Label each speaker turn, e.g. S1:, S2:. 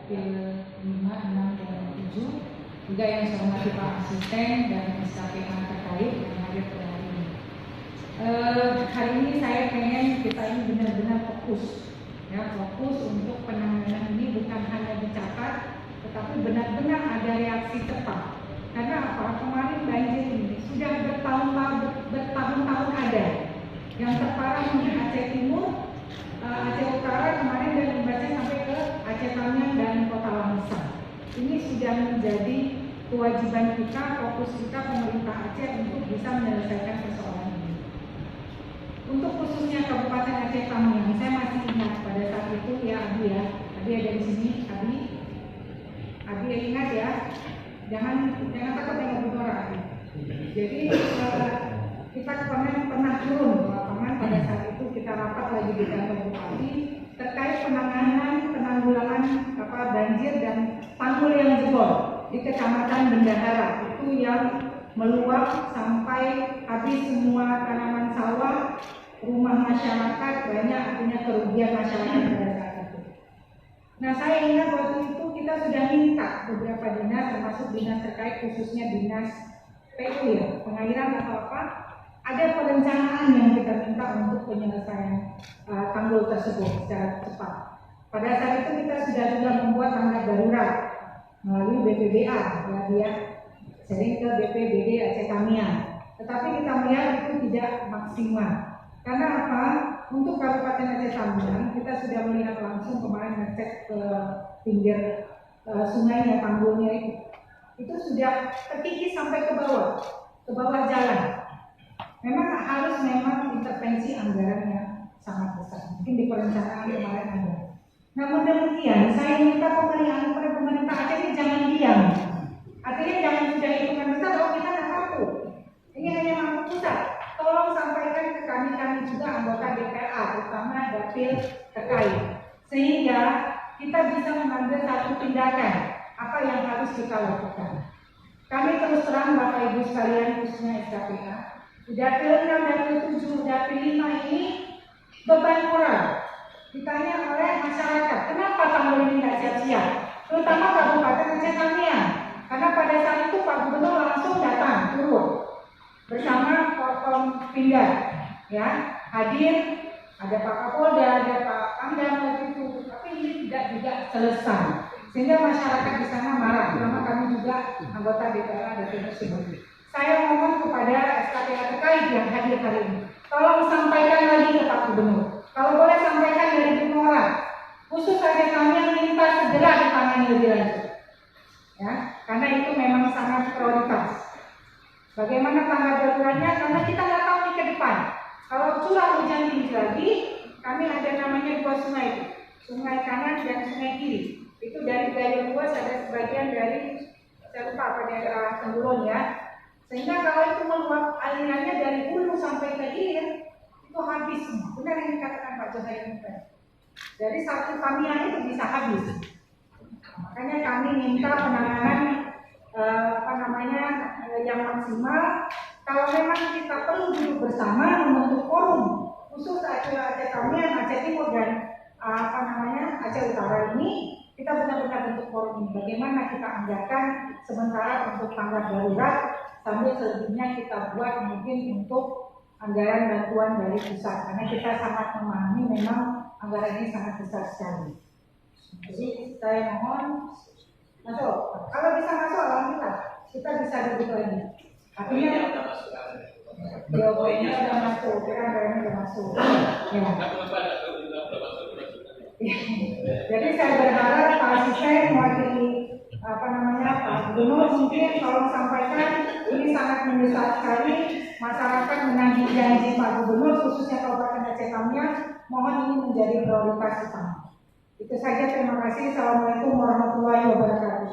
S1: Dapil 5, 6, dan 7. Juga yang saya hormati Pak Asisten dan SKPA terkait yang hadir pada hari ini. Hari ini saya pengen kita ini benar-benar fokus, ya, fokus untuk penanganan ini bukan hanya dicatat, tetapi benar-benar ada reaksi cepat. Karena apa? Kemarin banjir ini sudah bertahun-tahun ada. Yang terparah mungkin Aceh Timur, Aceh Utara kemarin dan imbasnya sampai ke Aceh Tamiang dan Kota Langsa. Ini sudah menjadi kewajiban kita, fokus kita pemerintah Aceh untuk bisa menyelesaikan persoalan ini. Untuk khususnya Kabupaten Aceh Tamiang, saya masih ingat pada saat itu ya Abi ada di sini, Abi ingat ya, jangan takut dengan Budora. Jadi kita kemarin pernah turun ke lapangan pada saat itu kita rapat lagi di kantor bupati terkait penanggulangan banjir dan tanggul yang jebol di Kecamatan Bendahara itu yang meluap sampai habis semua tanaman sawah, rumah masyarakat, banyak artinya kerugian masyarakat pada saat itu. Nah, saya ingat waktu itu kita sudah minta beberapa dinas termasuk dinas terkait khususnya dinas PU ya, pengairan atau apa, ada perencanaan yang kita minta untuk penyelesaian tanggul tersebut secara cepat. Pada saat itu kita sudah juga membuat tanggap darurat melalui BPBA, ya dia sering ke BPBD Aceh Tamiang. Tetapi kita melihat itu tidak maksimal. Karena apa? Untuk Kabupaten Aceh Tamiang kita sudah melihat langsung kemarin ngecek ke pinggir sungainya, tanggulnya itu sudah terkikis sampai ke bawah jalan. Memang intervensi anggaran yang sangat besar. Mungkin di perencanaan kemarin ada. Namun demikian, saya minta pengalihan kepada pemerintah Aceh ini jangan diam. Artinya jangan sudah hitungan besar, oh kita nggak mampu. Ini hanya mampu pusat. Tolong sampaikan ke kami juga anggota DPA, terutama dapil terkait, sehingga kita bisa mengambil satu tindakan apa yang harus kita lakukan. Kami terus terang Bapak Ibu sekalian khususnya SKPA, dapil 6, dapil 7, dapil 5 ini beban moral ditanya oleh masyarakat, kenapa tanggul ini tidak siap-siap, terutama Kabupaten Aceh Tamiang, karena pada saat itu Pak Gubernur langsung datang turun bersama Forkom Pindad, ya hadir, ada Pak Kapolda, ada Pak Pangdam waktu itu, tapi ini tidak juga selesai, sehingga masyarakat di sana marah, terutama kami juga anggota DPR dapil tersebut. Saya mohon kepada SKPA terkait yang hadir hari ini, tolong sampaikan lagi ke Pak Gubernur. Kalau boleh sampaikan dari Bumora, khusus Aceh Tamiang minta segera ditangani lebih lanjut. Ya, karena itu memang sangat prioritas. Bagaimana tanggap daruratnya? Karena kita nggak tahu nih ke depan. Kalau curah hujan tinggi lagi, kami ada namanya 2 sungai, sungai kanan dan sungai kiri. Itu dari Gayo Luas ada sebagian dari saya lupa apa daerah Tengguron ya. Sehingga kalau itu meluap alirannya dari hulu sampai ke hilir itu habis semua. Benar yang dikatakan Pak Johaim. Dari satu Tamiang itu bisa habis. Makanya kami minta penanganan yang maksimal. Kalau memang kita perlu duduk bersama membentuk forum khusus Aceh Tamiang, Aceh Timur dan Aceh Utara ini, kita benar-benar bentuk forum ini. Bagaimana kita anggarkan sementara untuk tanggap darurat, sambil selebihnya kita buat mungkin untuk anggaran bantuan dari pusat, karena kita sangat memahami memang anggaran ini sangat besar sekali. Jadi saya mohon masuk. Kalau bisa masuk, alhamdulillah kita bisa duduk lagi. Artinya jawabannya sudah masuk, anggarannya sudah masuk. Ya. Jadi saya berharap Pak Asisten mewakili Pak Gubernur mungkin tolong sampaikan, ini sangat mendesak sekali, masyarakat menagih janji Pak Gubernur khususnya Kabupaten Aceh Tamiang, mohon ini menjadi prioritas utama. Itu saja, terima kasih. Assalamualaikum warahmatullahi wabarakatuh.